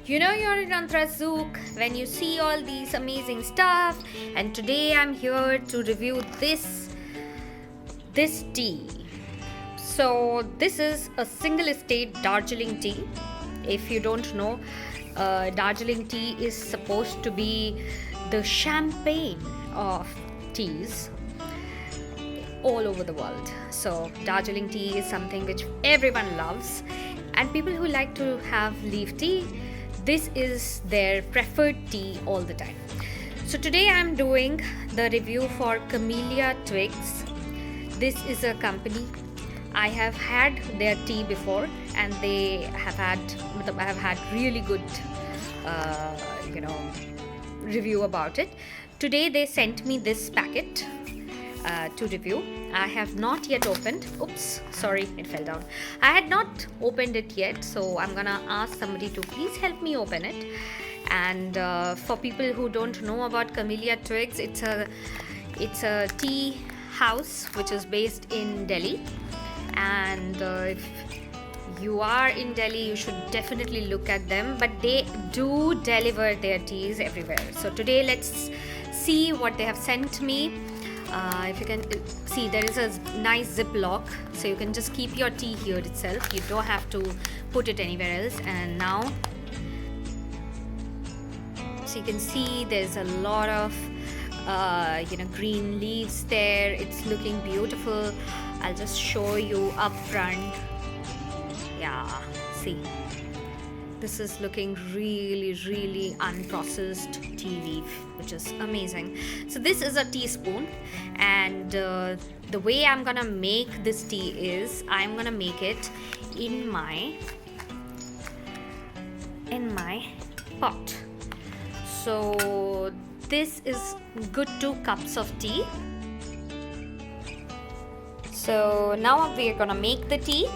You know you're in Antrazook when you see all these amazing stuff, and today I'm here to review this tea. So this is a single estate Darjeeling tea. If you don't know, Darjeeling tea is supposed to be the champagne of teas all over the world. So Darjeeling tea is something which everyone loves, and people who like to have leaf tea, this is their preferred tea all the time. So today I'm doing the review for Camellia Twigs. This is a company. I have had their tea before, and I have had really good review about it. Today they sent me this packet to review. I have not yet opened. Oops, sorry, it fell down. I had not opened it yet, so I'm gonna ask somebody to please help me open it. And for people who don't know about Camellia Twigs, it's a tea house which is based in Delhi. And if you are in Delhi, you should definitely look at them. But they do deliver their teas everywhere. So today, let's see what they have sent me. If you can see, there is a nice ziplock, so you can just keep your tea here itself. You don't have to put it anywhere else. And now, so you can see there's a lot of green leaves there. It's looking beautiful. I'll just show you up front. Yeah, see, this is looking really unprocessed tea leaf, which is amazing. So this is a teaspoon, and the way I'm gonna make this tea is I'm gonna make it in my pot. So this is good 2 cups of tea. So now we are gonna make the tea.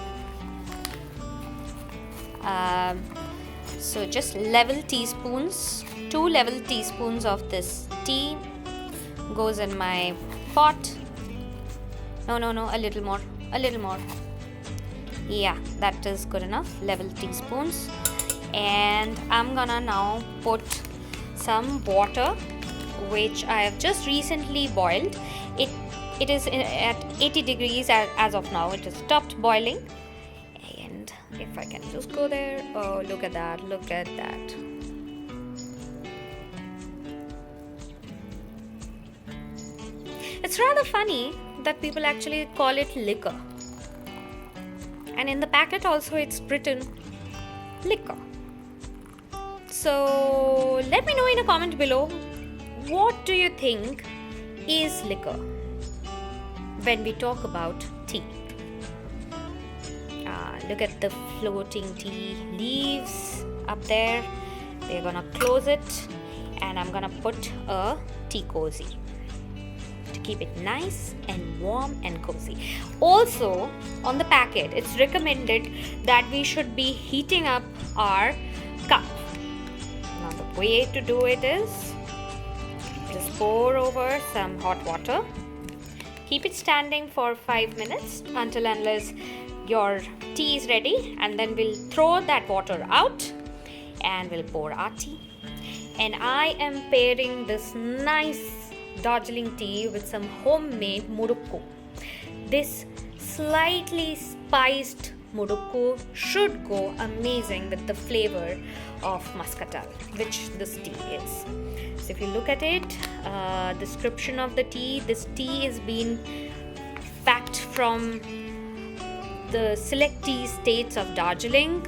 So just level teaspoons, 2 level teaspoons of this tea goes in my pot. No, a little more. Yeah, that is good enough. Level teaspoons. And I'm gonna now put some water, which I have just recently boiled. It is at 80 degrees as of now. It has stopped boiling. And if I can just go there. Oh, look at that. It's rather funny that people actually call it liquor. And in the packet also it's written liquor. So let me know in a comment below, what do you think is liquor when we talk about tea? Look at the floating tea leaves up there. We're gonna close it, and I'm gonna put a tea cozy to keep it nice and warm and cozy. Also, on the packet, it's recommended that we should be heating up our cup. Now, the way to do it is just pour over some hot water. Keep it standing for 5 minutes unless your tea is ready, and then we'll throw that water out and we'll pour our tea. And I am pairing this nice Darjeeling tea with some homemade murukku. This slightly spiced murukku should go amazing with the flavor of muscatel, which this tea is. So if you look at it, description of the tea, this tea is being packed from the select tea states of Darjeeling.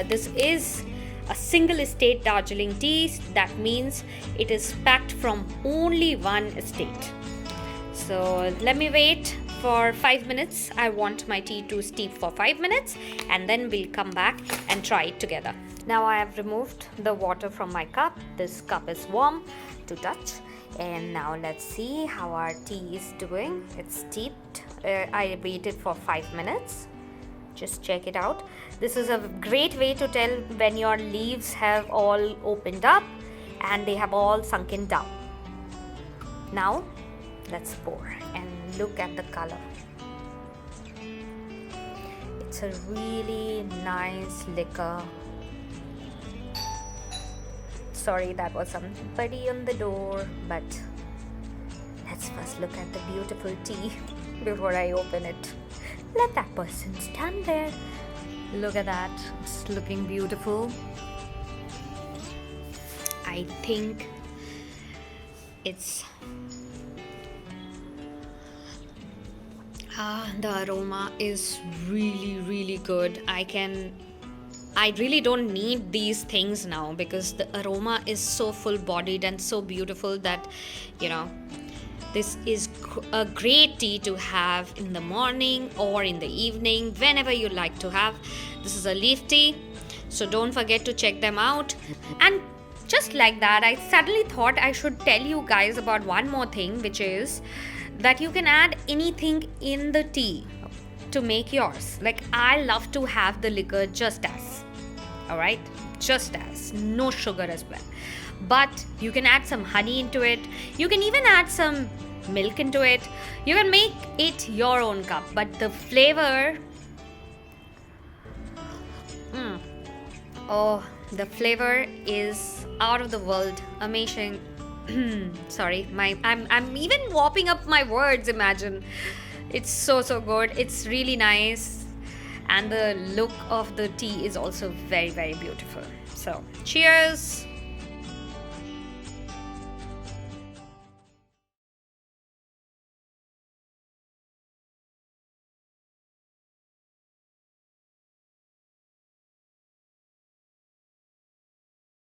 This is a single estate Darjeeling tea. That means it is packed from only one estate. So let me wait for 5 minutes. I want my tea to steep for 5 minutes, and then we'll come back and try it together. Now I have removed the water from my cup. This cup is warm to touch. And now let's see how our tea is doing. It's steeped. I waited for 5 minutes. Just check it out. This is a great way to tell when your leaves have all opened up and they have all sunken down. Now let's pour and look at the color. It's a really nice liquor. sorry, that was somebody on the door, but let's first look at the beautiful tea before I open it. Let that person stand there. Look at that. It's looking beautiful. I think it's the aroma is really good. I really don't need these things now because the aroma is so full bodied and so beautiful that, you know, this is a great tea to have in the morning or in the evening, whenever you like to have. This is a leaf tea, so don't forget to check them out. And just like that, I suddenly thought I should tell you guys about one more thing, which is that you can add anything in the tea to make yours. Like, I love to have the liquor just as, alright, just as, no sugar as well. But you can add some honey into it. You can even add some milk into it. You can make it your own cup, but the flavor, oh, the flavor is out of the world, amazing. Sorry, I'm even warping up my words. Imagine, it's so good. It's really nice, and the look of the tea is also very beautiful. So cheers.